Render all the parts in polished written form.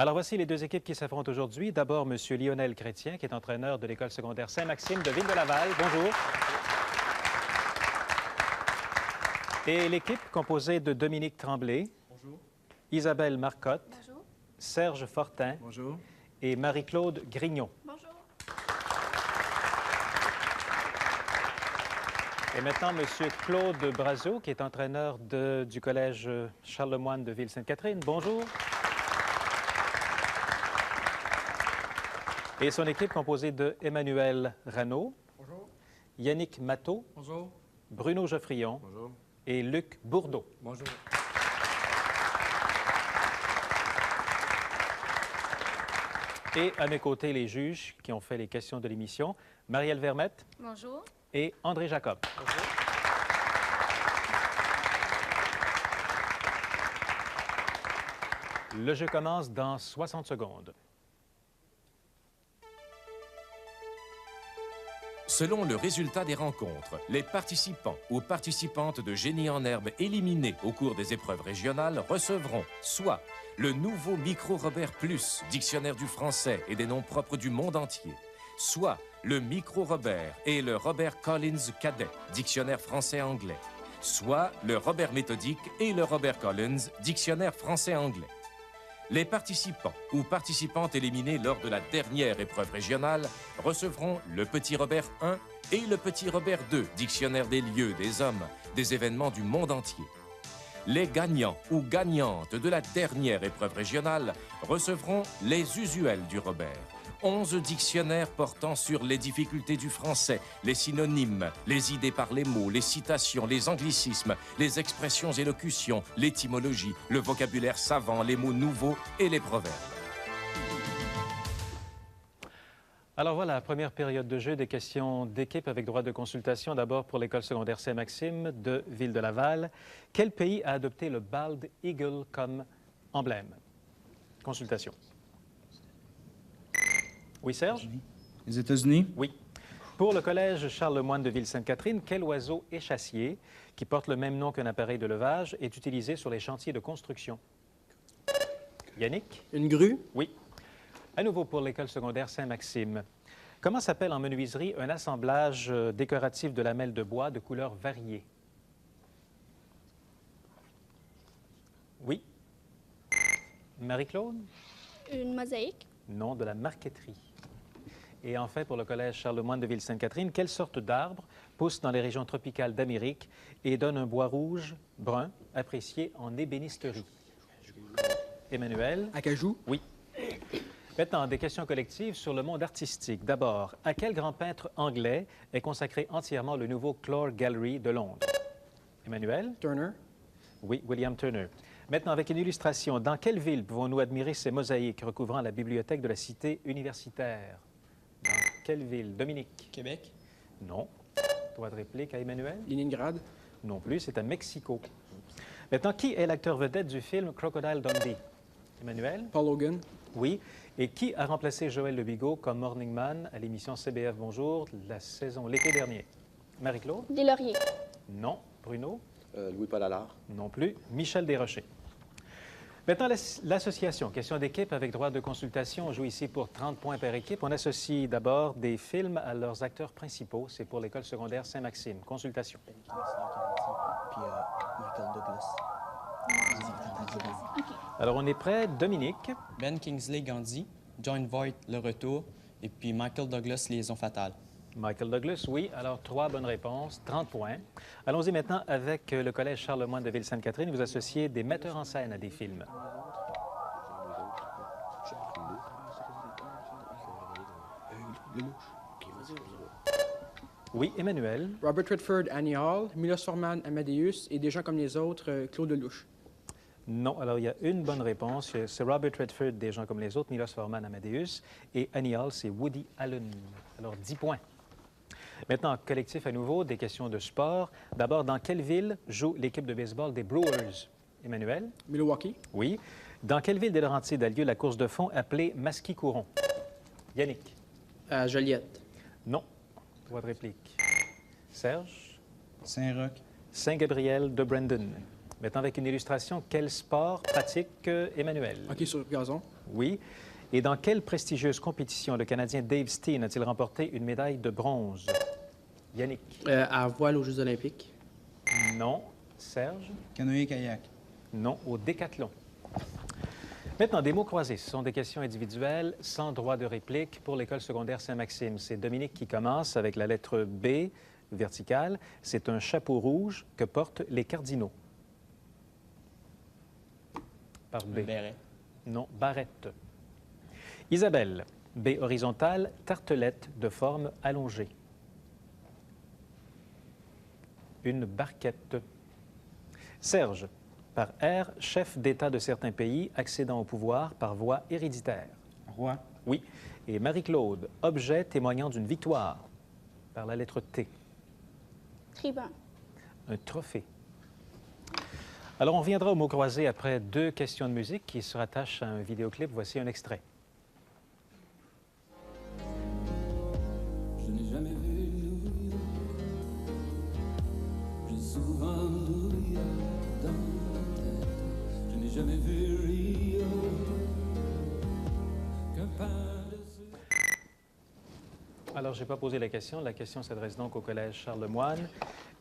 Alors voici les deux équipes qui s'affrontent aujourd'hui. D'abord, M. Lionel Chrétien, qui est entraîneur de l'école secondaire Saint-Maxime de Ville-de-Laval. Bonjour. Et l'équipe composée de Dominique Tremblay. Bonjour. Isabelle Marcotte. Bonjour. Serge Fortin. Bonjour. Et Marie-Claude Grignon. Bonjour. Et maintenant, M. Claude Brazeau, qui est entraîneur du collège Charlemagne de Ville-Sainte-Catherine. Bonjour. Et son équipe composée de Emmanuel Ranaud. Bonjour. Yannick Matteau. Bonjour. Bruno Geoffrion. Bonjour. Et Luc Bourdeau. Bonjour. Et à mes côtés, les juges qui ont fait les questions de l'émission, Marielle Vermette. Bonjour. Et André Jacob. Bonjour. Le jeu commence dans 60 secondes. Selon le résultat des rencontres, les participants ou participantes de génie en herbe éliminés au cours des épreuves régionales recevront soit le nouveau Micro Robert Plus, dictionnaire du français et des noms propres du monde entier, soit le Micro Robert et le Robert Collins Cadet, dictionnaire français-anglais, soit le Robert méthodique et le Robert Collins, dictionnaire français-anglais. Les participants ou participantes éliminés lors de la dernière épreuve régionale recevront le Petit Robert 1 et le Petit Robert 2, dictionnaire des lieux, des hommes, des événements du monde entier. Les gagnants ou gagnantes de la dernière épreuve régionale recevront les usuels du Robert. 11 dictionnaires portant sur les difficultés du français, les synonymes, les idées par les mots, les citations, les anglicismes, les expressions et locutions, l'étymologie, le vocabulaire savant, les mots nouveaux et les proverbes. Alors voilà, première période de jeu, des questions d'équipe avec droit de consultation. D'abord pour l'école secondaire Saint-Maxime de Ville-de-Laval. Quel pays a adopté le Bald Eagle comme emblème? Consultation. Oui, Serge? Les États-Unis? Oui. Pour le collège Charlemagne de Ville-Sainte-Catherine, quel oiseau échassier, qui porte le même nom qu'un appareil de levage, est utilisé sur les chantiers de construction? Yannick? Une grue? Oui. À nouveau pour l'école secondaire Saint-Maxime. Comment s'appelle en menuiserie un assemblage décoratif de lamelles de bois de couleurs variées? Oui. Marie-Claude? Une mosaïque. Non, de la marqueterie. Et enfin, pour le collège Charlemagne de Ville-Sainte-Catherine, quelle sorte d'arbre pousse dans les régions tropicales d'Amérique et donne un bois rouge, brun, apprécié en ébénisterie? Emmanuel? Acajou? Oui. Maintenant, des questions collectives sur le monde artistique. D'abord, à quel grand peintre anglais est consacré entièrement le nouveau Clore Gallery de Londres? Emmanuel? Turner? Oui, William Turner. Maintenant, avec une illustration, dans quelle ville pouvons-nous admirer ces mosaïques recouvrant la bibliothèque de la cité universitaire? Dans quelle ville? Dominique? Québec? Non. Droit de réplique à Emmanuel? Leningrad? Non plus, c'est à Mexico. Maintenant, qui est l'acteur vedette du film Crocodile Dundee? Emmanuel? Paul Hogan? Oui. Et qui a remplacé Joël Le Bigot comme Morning Man à l'émission CBF Bonjour l'été dernier? Marie-Claude? Des lauriers. Non. Bruno? Louis-Paul Allard. Non plus. Michel Desrochers. Maintenant, l'association. Question d'équipe avec droit de consultation. On joue ici pour 30 points par équipe. On associe d'abord des films à leurs acteurs principaux. C'est pour l'école secondaire Saint-Maxime. Consultation. Puis Michael Douglas. Alors, on est prêt. Dominique? Ben Kingsley Gandhi, John Voight Le Retour et puis Michael Douglas Liaison Fatale. Michael Douglas, oui. Alors, 3 bonnes réponses, 30 points. Allons-y maintenant avec le collège Charlemagne de Ville-Sainte-Catherine. Vous associez des metteurs en scène à des films. Oui, Emmanuel? Robert Redford, Annie Hall, Milos Forman, Amadeus et des gens comme les autres, Claude Lelouch. Non. Alors, il y a une bonne réponse. C'est Robert Redford, des gens comme les autres, Milos Forman, Amadeus. Et Annie Hall, c'est Woody Allen. Alors, 10 points. Maintenant, collectif à nouveau, des questions de sport. D'abord, dans quelle ville joue l'équipe de baseball des Brewers? Emmanuel? Milwaukee? Oui. Dans quelle ville des Laurentides a lieu la course de fond appelée Masquis-Couron? Yannick? Joliette. Non. Droit de réplique. Serge? Saint-Roch? Saint-Gabriel de Brandon. Maintenant, avec une illustration, quel sport pratique Emmanuel? Hockey sur gazon. Oui. Et dans quelle prestigieuse compétition le Canadien Dave Steen a-t-il remporté une médaille de bronze? Yannick? À voile aux Jeux olympiques. Non. Serge? Canoë-kayak. Non. Au décathlon. Maintenant, des mots croisés. Ce sont des questions individuelles sans droit de réplique pour l'École secondaire Saint-Maxime. C'est Dominique qui commence avec la lettre B, verticale. C'est un chapeau rouge que portent les cardinaux. Par B. Béret. Non, barrette. Isabelle, B horizontale, tartelette de forme allongée. Une barquette. Serge, par R, chef d'État de certains pays accédant au pouvoir par voie héréditaire. Roi. Oui. Et Marie-Claude, objet témoignant d'une victoire, par la lettre T. Tribun. Un trophée. Alors, on reviendra au mot croisé après 2 questions de musique qui se rattachent à un vidéoclip. Voici un extrait. Je n'ai jamais vu New York. J'ai souvent New York dans la tête. Je n'ai jamais vu Rio qu'un pain de sucre. Alors, je n'ai pas posé la question. La question s'adresse donc au Collège Charlemagne.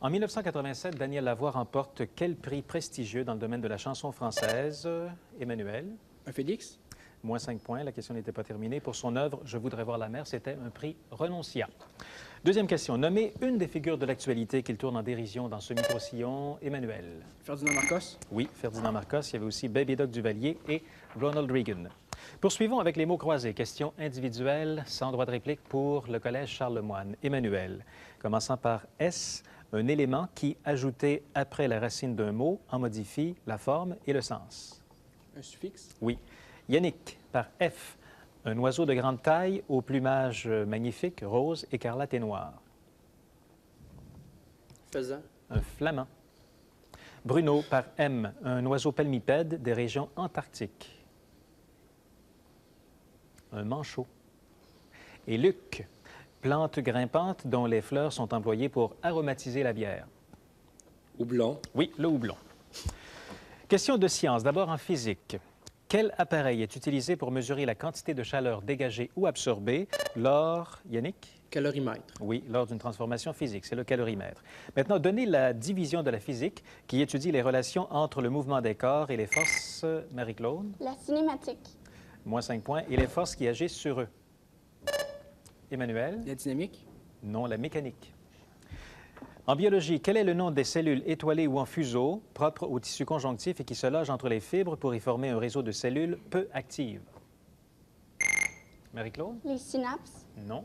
En 1987, Daniel Lavoie remporte quel prix prestigieux dans le domaine de la chanson française? Emmanuel? Un Félix. Moins 5 points. La question n'était pas terminée. Pour son œuvre « Je voudrais voir la mer », c'était un prix Renoncia. Deuxième question. Nommez une des figures de l'actualité qu'il tourne en dérision dans ce micro-sillon. Emmanuel? Ferdinand Marcos. Oui, Ferdinand Marcos. Il y avait aussi Baby Doc Duvalier et Ronald Reagan. Poursuivons avec les mots croisés. Question individuelle, sans droit de réplique pour le Collège Charlemagne. Emmanuel, commençant par S, un élément qui, ajouté après la racine d'un mot, en modifie la forme et le sens. Un suffixe. Oui. Yannick, par F, un oiseau de grande taille au plumage magnifique, rose, écarlate et noir. Faisan. Un flamand. Bruno, par M, un oiseau palmipède des régions antarctiques. Un manchot. Et Luc, plante grimpante dont les fleurs sont employées pour aromatiser la bière. Houblon. Oui, le houblon. Question de science, d'abord en physique. Quel appareil est utilisé pour mesurer la quantité de chaleur dégagée ou absorbée lors, Yannick? Calorimètre. Oui, lors d'une transformation physique, c'est le calorimètre. Maintenant, donnez la division de la physique qui étudie les relations entre le mouvement des corps et les forces, Marie-Claude. La cinématique. Moins 5 points. Et les forces qui agissent sur eux. Emmanuel? La dynamique. Non, la mécanique. En biologie, quel est le nom des cellules étoilées ou en fuseau, propres au tissu conjonctif et qui se logent entre les fibres pour y former un réseau de cellules peu actives? Marie-Claude? Les synapses. Non.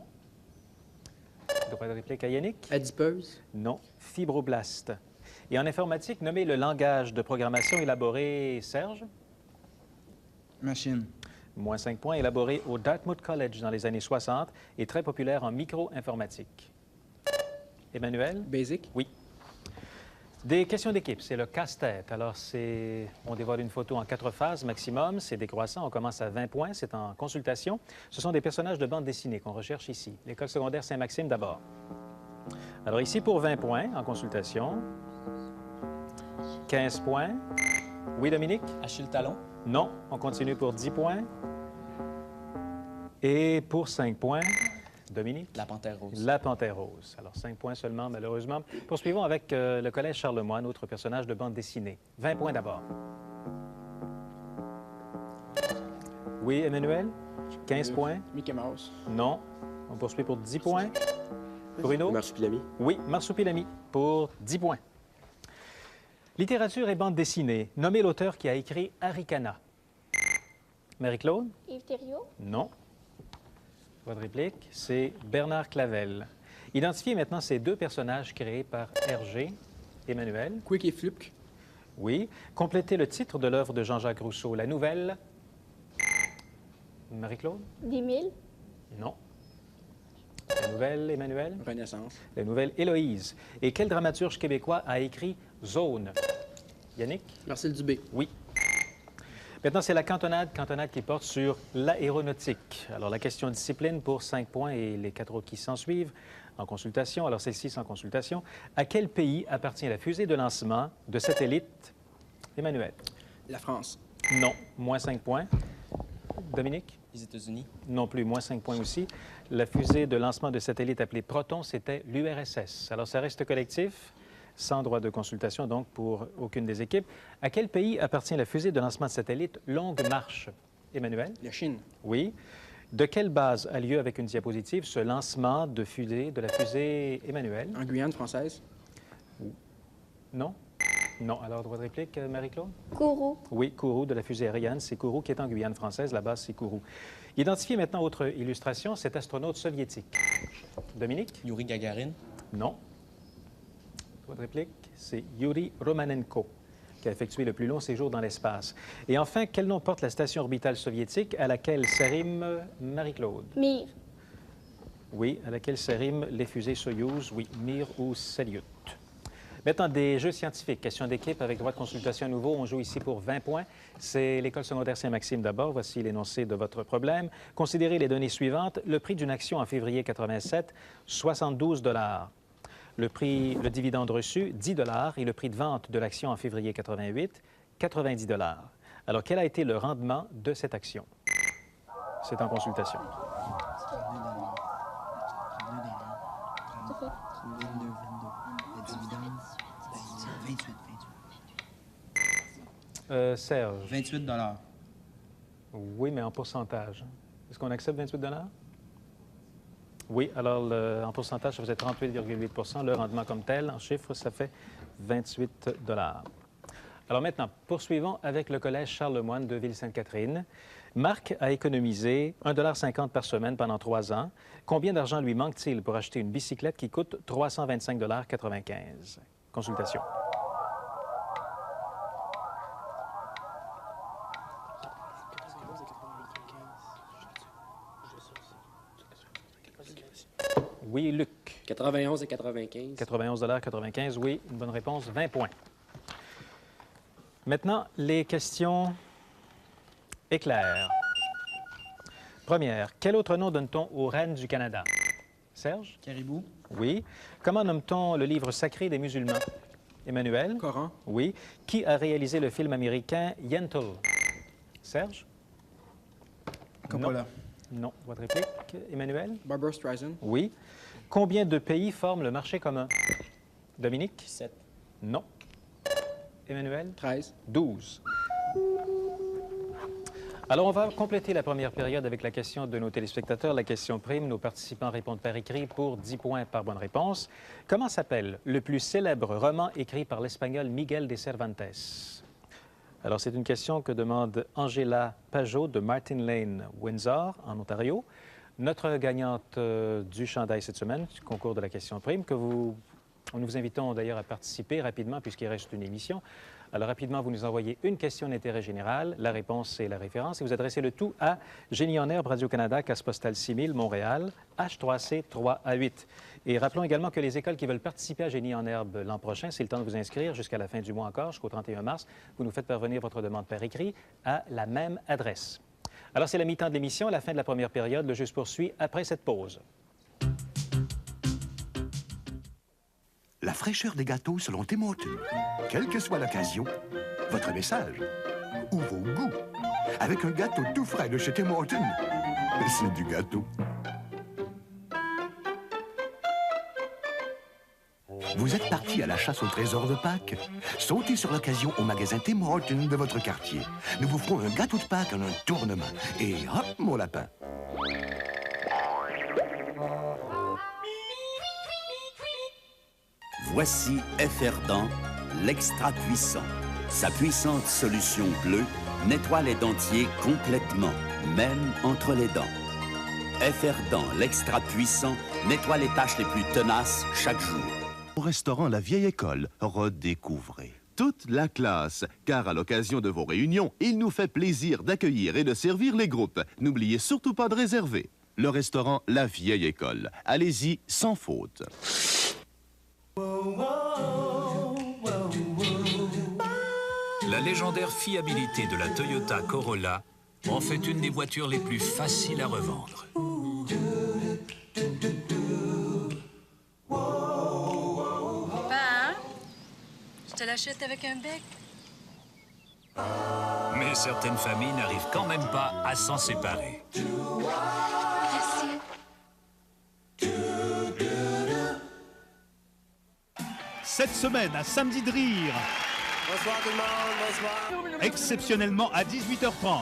Droit de réplique à Yannick? Adipeuse. Non. Fibroblaste. Et en informatique, nommez le langage de programmation élaboré, Serge? Machine. Moins 5 points, élaboré au Dartmouth College dans les années 60 et très populaire en micro-informatique. Emmanuel? Basic. Oui. Des questions d'équipe, c'est le casse-tête. Alors, on dévoile une photo en 4 phases maximum, c'est décroissant, on commence à 20 points, c'est en consultation. Ce sont des personnages de bande dessinée qu'on recherche ici. L'École secondaire Saint-Maxime d'abord. Alors ici, pour 20 points, en consultation, 15 points. Oui, Dominique? Achille Talon. Non, on continue pour 10 points. Et pour 5 points, Dominique? La Panthère Rose. La Panthère Rose. Alors, 5 points seulement, malheureusement. Poursuivons avec le Collège Charlemagne, autre personnage de bande dessinée. 20 points d'abord. Oui, Emmanuel? 15 points? Mickey Mouse. Non. On poursuit pour 10 points. Bruno? Marsupilami. Oui, Marsupilami pour 10 points. Littérature et bande dessinée. Nommez l'auteur qui a écrit Harikana. Marie-Claude? Yves Thériault. Non. Votre réplique, c'est Bernard Clavel. Identifiez maintenant ces 2 personnages créés par Hergé. Emmanuel? Quick et Flupk. Oui. Complétez le titre de l'œuvre de Jean-Jacques Rousseau. La nouvelle? Marie-Claude? 10 000. Non. La nouvelle, Emmanuel? Renaissance. La nouvelle Héloïse. Et quel dramaturge québécois a écrit Zone? Yannick? Marcel Dubé. Oui. Maintenant, c'est la cantonade qui porte sur l'aéronautique. Alors, la question discipline pour 5 points et les 4 autres qui s'en suivent en consultation. Alors, celle-ci sans consultation. À quel pays appartient la fusée de lancement de satellite Emmanuel? La France. Non, moins 5 points. Dominique? Les États-Unis. Non plus, moins 5 points aussi. La fusée de lancement de satellite appelée Proton, c'était l'URSS. Alors, ça reste collectif, sans droit de consultation, donc, pour aucune des équipes. À quel pays appartient la fusée de lancement de satellite Longue Marche? Emmanuel? La Chine. Oui. De quelle base a lieu avec une diapositive ce lancement de la fusée Emmanuel? En Guyane française. Non? Non. Alors, droit de réplique, Marie-Claude? Kourou. Oui, Kourou de la fusée Ariane. C'est Kourou qui est en Guyane française. La base, c'est Kourou. Identifiez maintenant, autre illustration, cet astronaute soviétique. Dominique? Yuri Gagarin. Non. Droit de réplique, c'est Yuri Romanenko, qui a effectué le plus long séjour dans l'espace. Et enfin, quel nom porte la station orbitale soviétique à laquelle s'arriment Marie-Claude? Mir. Oui, à laquelle s'arriment les fusées Soyouz, oui, Mir ou Salyut. Maintenant, des jeux scientifiques, questions d'équipe avec droit de consultation à nouveau. On joue ici pour 20 points. C'est l'École secondaire Saint-Maxime d'abord. Voici l'énoncé de votre problème. Considérez les données suivantes. Le prix d'une action en février 87, 72 $. Le dividende reçu, 10 $ et le prix de vente de l'action en février 88, 90 $. Alors, quel a été le rendement de cette action? C'est en consultation. 28. Serge. 28 $. Oui, mais en pourcentage. Est-ce qu'on accepte 28 $? Oui, alors en pourcentage, ça faisait 38,8 %. Le rendement comme tel, en chiffres, ça fait 28 $. Alors maintenant, poursuivons avec le Collège Charlemagne de Ville-Sainte-Catherine. Marc a économisé 1,50 $ par semaine pendant 3 ans. Combien d'argent lui manque-t-il pour acheter une bicyclette qui coûte 325,95 $? Consultation. Oui, Luc. 91 et 95. 91,95 $, oui, une bonne réponse, 20 points. Maintenant, les questions éclairs. Première, quel autre nom donne-t-on aux reines du Canada? Serge? Caribou. Oui. Comment nomme-t-on le livre sacré des musulmans? Emmanuel? Coran. Oui. Qui a réalisé le film américain Yentl? Serge? Coppola. Non. Votre réplique, Emmanuel? Barbara Streisand. Oui. Combien de pays forment le marché commun? Dominique? 7. Non. Emmanuel? 13. 12. Alors, on va compléter la première période avec la question de nos téléspectateurs, la question prime. Nos participants répondent par écrit pour 10 points par bonne réponse. Comment s'appelle le plus célèbre roman écrit par l'Espagnol Miguel de Cervantes? Alors, c'est une question que demande Angela Pajot de Martin Lane, Windsor, en Ontario. Notre gagnante du chandail cette semaine, du concours de la question prime, nous vous invitons d'ailleurs à participer rapidement puisqu'il reste une émission. Alors rapidement, vous nous envoyez une question d'intérêt général, la réponse c'est la référence, et vous adressez le tout à Génie en Herbe, Radio-Canada, Casse postale 6000, Montréal, H3C 3A8. Et rappelons également que les écoles qui veulent participer à Génie en Herbe l'an prochain, c'est le temps de vous inscrire jusqu'à la fin du mois encore, jusqu'au 31 mars. Vous nous faites parvenir votre demande par écrit à la même adresse. Alors c'est la mi-temps de l'émission, la fin de la première période. Le jeu se poursuit après cette pause. La fraîcheur des gâteaux selon Tim Hortons. Quelle que soit l'occasion, votre message ou vos goûts. Avec un gâteau tout frais de chez Tim Hortons. C'est du gâteau. Vous êtes parti à la chasse au trésor de Pâques? Sautez sur l'occasion au magasin Tim Hortons de votre quartier. Nous vous ferons un gâteau de Pâques en un tournement. Et hop, mon lapin! Voici FR-Dents, l'extra puissant. Sa puissante solution bleue nettoie les dentiers complètement, même entre les dents. FR-Dents, l'extra puissant, nettoie les taches les plus tenaces chaque jour. Au restaurant La Vieille École, redécouvrez toute la classe, car à l'occasion de vos réunions, il nous fait plaisir d'accueillir et de servir les groupes. N'oubliez surtout pas de réserver. Le restaurant La Vieille École. Allez-y sans faute. La légendaire fiabilité de la Toyota Corolla en fait une des voitures les plus faciles à revendre. Papa, je te l'achète avec un bec. Mais certaines familles n'arrivent quand même pas à s'en séparer. Cette semaine, à Samedi de rire. Bonsoir tout le monde, bonsoir. Exceptionnellement à 18h30.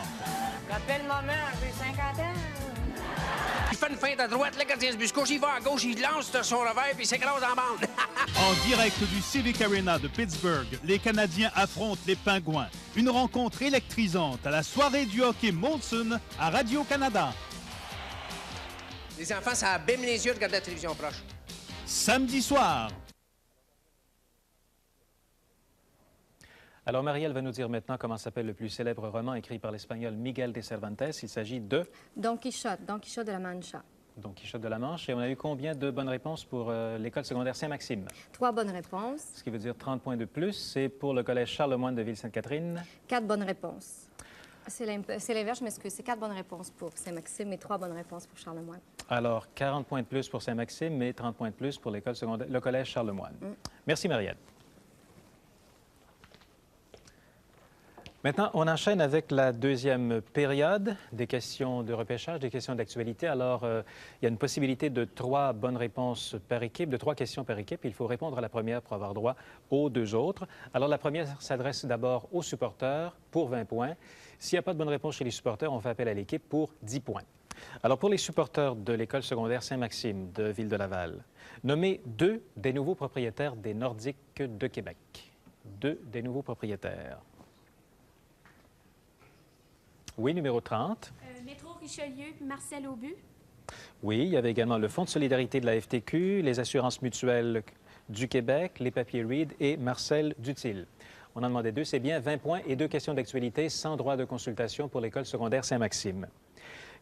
J'appelle ma mère, j'ai 50 ans. Il fait une feinte à droite, là, quand il y a ce busco, j'y vais à gauche, il lance son revers, puis il s'écrase en bande. En direct du Civic Arena de Pittsburgh, les Canadiens affrontent les Pingouins. Une rencontre électrisante à la soirée du hockey Molson à Radio-Canada. Les enfants, ça abîme les yeux de regarder la télévision proche. Samedi soir. Alors, Marielle va nous dire maintenant comment s'appelle le plus célèbre roman écrit par l'Espagnol Miguel de Cervantes. Il s'agit de... Don Quichotte de la Mancha. Don Quichotte de la Manche. Et on a eu combien de bonnes réponses pour l'école secondaire Saint-Maxime? 3 bonnes réponses. Ce qui veut dire 30 points de plus. C'est pour le collège Charlemagne de Ville-Sainte-Catherine. 4 bonnes réponses. C'est l'inverse, je m'excuse. C'est 4 bonnes réponses pour Saint-Maxime et 3 bonnes réponses pour Charlemagne. Alors, 40 points de plus pour Saint-Maxime et 30 points de plus pour l'école secondaire, le collège Charlemagne. Merci, Marielle. Maintenant, on enchaîne avec la deuxième période des questions de repêchage, des questions d'actualité. Alors, il y a une possibilité de 3 bonnes réponses par équipe, de 3 questions par équipe. Il faut répondre à la première pour avoir droit aux 2 autres. Alors, la première s'adresse d'abord aux supporters pour 20 points. S'il n'y a pas de bonne réponse chez les supporters, on fait appel à l'équipe pour 10 points. Alors, pour les supporters de l'école secondaire Saint-Maxime de Ville-de-Laval, nommez 2 des nouveaux propriétaires des Nordiques de Québec. 2 des nouveaux propriétaires. Oui, numéro 30. Métro Richelieu, Marcel Aubu. Oui, il y avait également le Fonds de solidarité de la FTQ, les assurances mutuelles du Québec, les papiers Reed et Marcel Dutil. On en demandait 2, c'est bien 20 points et 2 questions d'actualité sans droit de consultation pour l'école secondaire Saint-Maxime.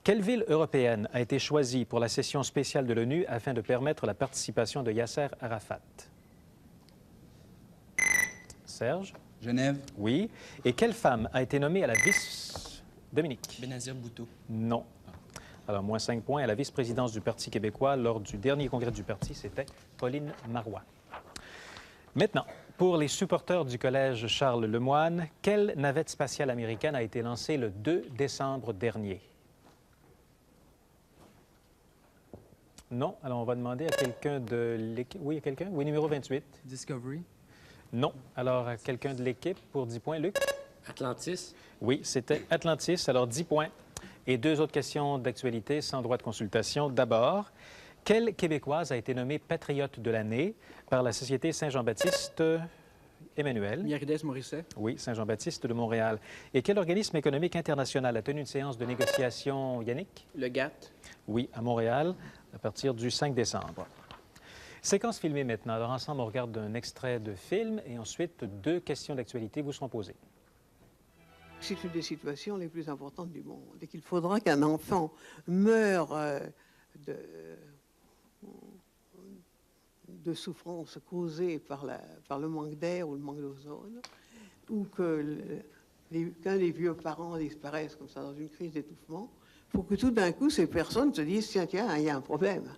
Quelle ville européenne a été choisie pour la session spéciale de l'ONU afin de permettre la participation de Yasser Arafat? Serge? Genève. Oui. Et quelle femme a été nommée à la vice... Dominique? Benazir Bhutto. Non. Alors, moins 5 points à la vice-présidence du Parti québécois lors du dernier congrès du parti, c'était Pauline Marois. Maintenant, pour les supporters du collège Charles Lemoine, quelle navette spatiale américaine a été lancée le 2 décembre dernier? Non. Alors, on va demander à quelqu'un de l'équipe. Oui, quelqu'un? Oui, numéro 28. Discovery. Non. Alors, à quelqu'un de l'équipe pour 10 points. Luc? Atlantis. Oui, c'était Atlantis. Alors, 10 points. Et 2 autres questions d'actualité sans droit de consultation. D'abord, quelle Québécoise a été nommée patriote de l'année par la Société Saint-Jean-Baptiste Emmanuel? Myrides Morisset. Oui, Saint-Jean-Baptiste de Montréal. Et quel organisme économique international a tenu une séance de négociation, Yannick? Le GATT. Oui, à Montréal, à partir du 5 décembre. Séquence filmée maintenant. Alors, ensemble, on regarde un extrait de film et ensuite 2 questions d'actualité vous seront posées. C'est une des situations les plus importantes du monde et qu'il faudra qu'un enfant meure de souffrances causées par le manque d'air ou le manque d'ozone, ou qu'un des vieux parents disparaisse comme ça dans une crise d'étouffement. Il faut que tout d'un coup, ces personnes se disent « Tiens, il y a un problème ».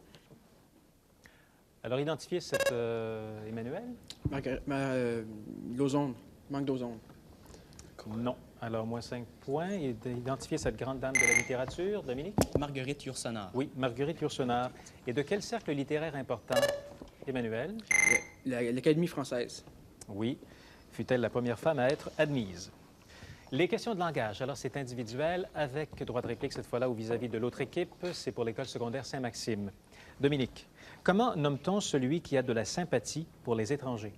Alors, identifiez cet Emmanuel? L'ozone. Manque d'ozone. Non. Alors, moins 5 points. Et d'identifier cette grande dame de la littérature, Dominique? Marguerite Yourcenar. Oui, Marguerite Yourcenar. Et de quel cercle littéraire important, Emmanuel? L'Académie française. Oui. Fut-elle la première femme à être admise? Les questions de langage. Alors, c'est individuel avec droit de réplique cette fois-là ou vis-à-vis de l'autre équipe. C'est pour l'école secondaire Saint-Maxime. Dominique, comment nomme-t-on celui qui a de la sympathie pour les étrangers?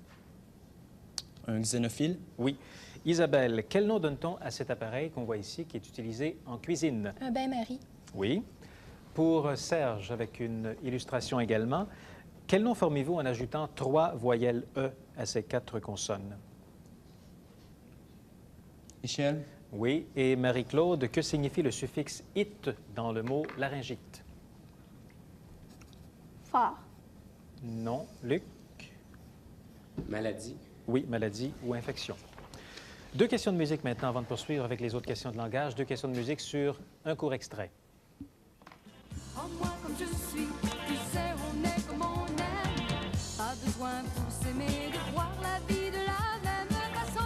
Un xénophile? Oui. Isabelle, quel nom donne-t-on à cet appareil qu'on voit ici qui est utilisé en cuisine? Un bain-marie. Oui. Pour Serge, avec une illustration également, quel nom formez-vous en ajoutant 3 voyelles E à ces 4 consonnes? Michel? Oui. Et Marie-Claude, que signifie le suffixe « it » dans le mot laryngite? Fort. Non. Luc? Maladie. Oui, maladie ou infection. 2 questions de musique maintenant avant de poursuivre avec les autres questions de langage. 2 questions de musique sur un court extrait. Prends-moi comme je suis, tu sais, on est comme on aime. Pas besoin pour s'aimer de voir la vie de la même façon.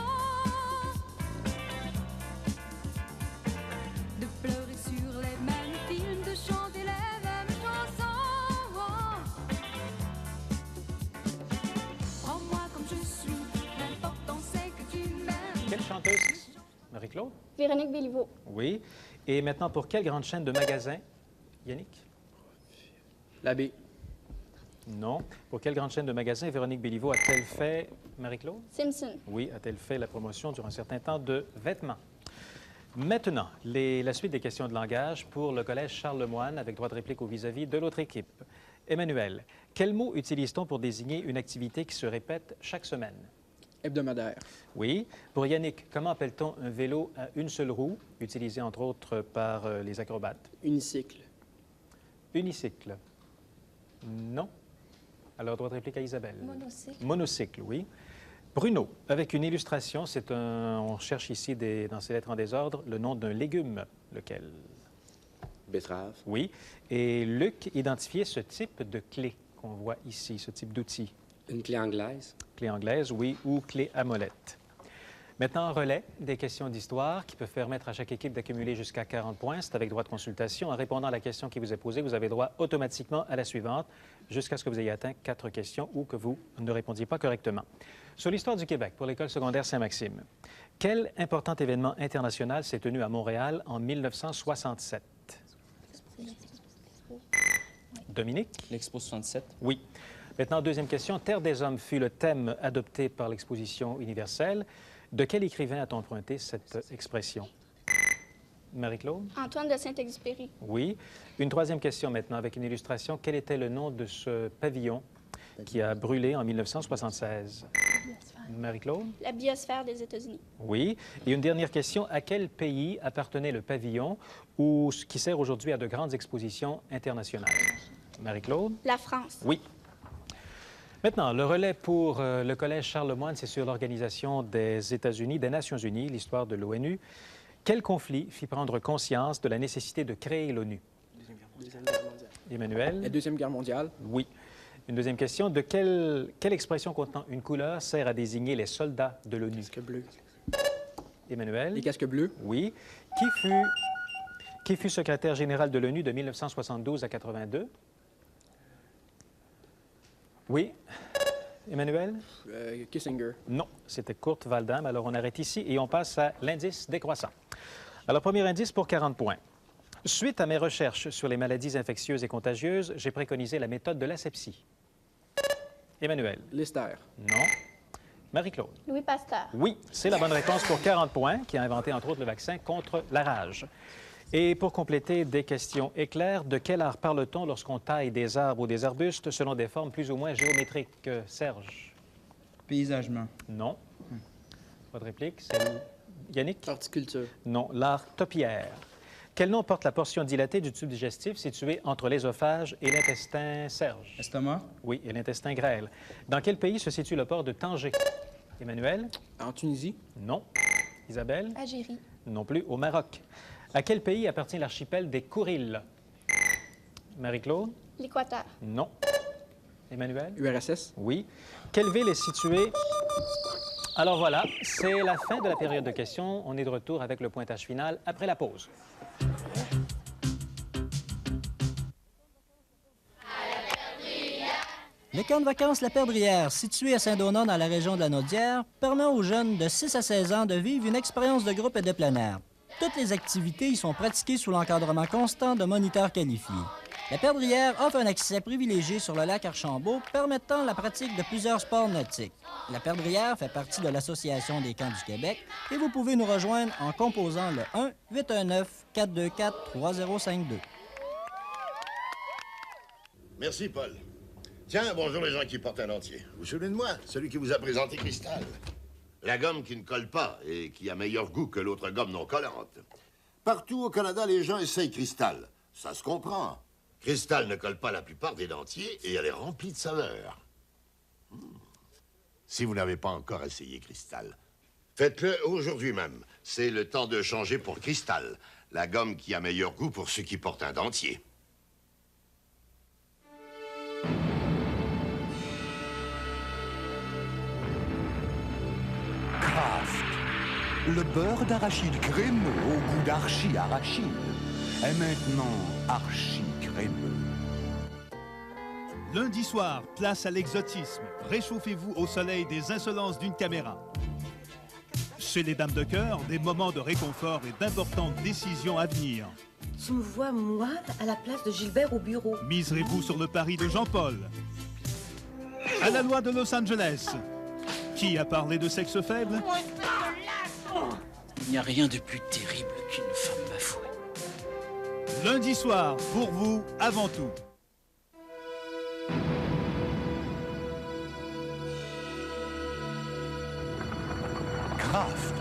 Marie-Claude? Véronique Béliveau. Oui. Et maintenant, pour quelle grande chaîne de magasins? Yannick? La B. Non. Pour quelle grande chaîne de magasins Véronique Béliveau a-t-elle fait, Marie-Claude? Simpson. Oui. A-t-elle fait la promotion durant un certain temps de vêtements? Maintenant, la suite des questions de langage pour le Collège Charles-Lemoine avec droit de réplique au vis-à-vis de l'autre équipe. Emmanuel, quel mot utilise-t-on pour désigner une activité qui se répète chaque semaine? Hebdomadaire. Oui. Pour Yannick, comment appelle-t-on un vélo à une seule roue, utilisé entre autres par les acrobates? Unicycle. Unicycle. Non. Alors, droit de réplique à Isabelle. Monocycle. Monocycle, oui. Bruno, avec une illustration, on cherche ici dans ces lettres en désordre le nom d'un légume. Lequel? Betterave. Oui. Et Luc, identifiez ce type de clé qu'on voit ici, ce type d'outil. Une clé anglaise. Clé anglaise, oui, ou clé à molette. Maintenant, relais, des questions d'histoire qui peuvent permettre à chaque équipe d'accumuler jusqu'à 40 points. C'est avec droit de consultation. En répondant à la question qui vous est posée, vous avez droit automatiquement à la suivante jusqu'à ce que vous ayez atteint 4 questions ou que vous ne répondiez pas correctement. Sur l'histoire du Québec pour l'École secondaire Saint-Maxime, quel important événement international s'est tenu à Montréal en 1967? Dominique? L'Expo 67. Oui. Maintenant, deuxième question. Terre des hommes fut le thème adopté par l'Exposition universelle. De quel écrivain a-t-on emprunté cette expression? Marie-Claude? Antoine de Saint-Exupéry. Oui. Une troisième question maintenant avec une illustration. Quel était le nom de ce pavillon qui a brûlé en 1976? Marie-Claude? La biosphère des États-Unis. Oui. Et une dernière question. À quel pays appartenait le pavillon qui sert aujourd'hui à de grandes expositions internationales? Marie-Claude? La France. Oui. Maintenant, le relais pour le Collège Charles-Lemoine, c'est sur l'Organisation des États-Unis, des Nations unies, l'histoire de l'ONU. Quel conflit fit prendre conscience de la nécessité de créer l'ONU? Deuxième Guerre mondiale. Emmanuel? La Deuxième Guerre mondiale. Oui. Une deuxième question. De quelle expression contenant une couleur sert à désigner les soldats de l'ONU? Casque bleu. Emmanuel? Les casques bleus. Oui. Qui fut secrétaire général de l'ONU de 1972 à 82? Oui. Emmanuel? Kissinger. Non, c'était Kurt Waldheim. Alors, on arrête ici et on passe à l'indice décroissant. Alors, premier indice pour 40 points. Suite à mes recherches sur les maladies infectieuses et contagieuses, j'ai préconisé la méthode de l'asepsie. Emmanuel? Lister. Non. Marie-Claude? Louis Pasteur. Oui, c'est la bonne réponse pour 40 points, qui a inventé entre autres le vaccin contre la rage. Et pour compléter des questions éclairs, de quel art parle-t-on lorsqu'on taille des arbres ou des arbustes selon des formes plus ou moins géométriques? Serge? Paysagement. Non. Pas de réplique. C'est Yannick? Horticulture. Non. L'art topiaire. Quel nom porte la portion dilatée du tube digestif située entre l'ésophage et l'intestin? Serge? Estomac. Oui, et l'intestin grêle. Dans quel pays se situe le port de Tanger? Emmanuel? En Tunisie. Non. Isabelle? Algérie. Non plus. Au Maroc. À quel pays appartient l'archipel des Kouriles? Marie-Claude? L'Équateur. Non. Emmanuel? URSS. Oui. Quelle ville est située? Alors voilà, c'est la fin de la période de questions. On est de retour avec le pointage final après la pause. Le camp de vacances La Perdrière, situé à Saint-Donat dans la région de la Naudière, permet aux jeunes de 6 à 16 ans de vivre une expérience de groupe et de plein air. Toutes les activités y sont pratiquées sous l'encadrement constant de moniteurs qualifiés. La Perdrière offre un accès privilégié sur le lac Archambault, permettant la pratique de plusieurs sports nautiques. La Perdrière fait partie de l'Association des camps du Québec et vous pouvez nous rejoindre en composant le 1-819-424-3052. Merci, Paul. Tiens, bonjour les gens qui portent un dentier. Vous vous souvenez de moi? Celui qui vous a présenté Cristal. La gomme qui ne colle pas et qui a meilleur goût que l'autre gomme non collante. Partout au Canada, les gens essayent Cristal. Ça se comprend. Cristal ne colle pas la plupart des dentiers et elle est remplie de saveurs. Si vous n'avez pas encore essayé Cristal, faites-le aujourd'hui même. C'est le temps de changer pour Cristal, la gomme qui a meilleur goût pour ceux qui portent un dentier. Kraft, le beurre d'arachide crémeux au goût d'archi-arachide est maintenant archi-crémeux. Lundi soir, place à l'exotisme. Réchauffez-vous au soleil des insolences d'une caméra. Chez les dames de cœur, des moments de réconfort et d'importantes décisions à venir. Tu me vois, moi, à la place de Gilbert au bureau. Miserez-vous sur le pari de Jean-Paul? À la loi de Los Angeles. Qui a parlé de sexe faible? Il n'y a rien de plus terrible qu'une femme bafouée. Lundi soir, pour vous, avant tout. Kraft.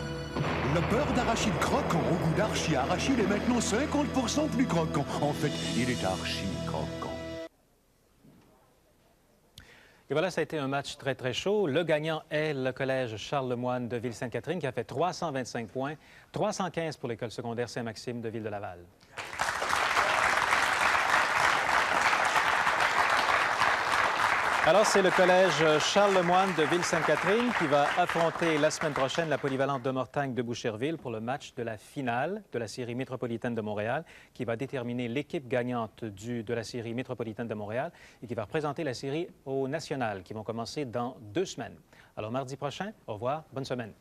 Le beurre d'arachide croquant au goût d'archi-arachide est maintenant 50% plus croquant. En fait, il est archi-croquant. Et voilà, ça a été un match très, très chaud. Le gagnant est le collège Charles-Lemoine de Ville-Sainte-Catherine qui a fait 325 points, 315 pour l'école secondaire Saint-Maxime de Ville-de-Laval. Alors, c'est le collège Charles-Lemoine de Ville-Sainte-Catherine qui va affronter la semaine prochaine la polyvalente de Mortagne de Boucherville pour le match de la finale de la série métropolitaine de Montréal qui va déterminer l'équipe gagnante de la série métropolitaine de Montréal et qui va représenter la série au national qui vont commencer dans 2 semaines. Alors, mardi prochain, au revoir, bonne semaine.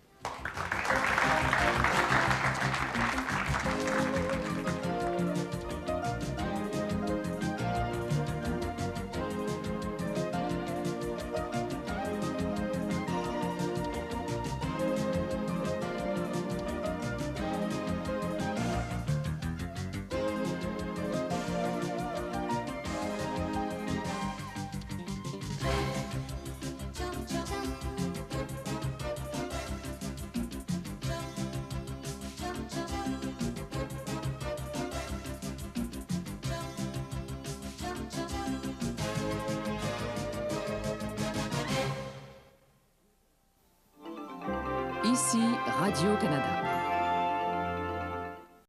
Ici Radio-Canada.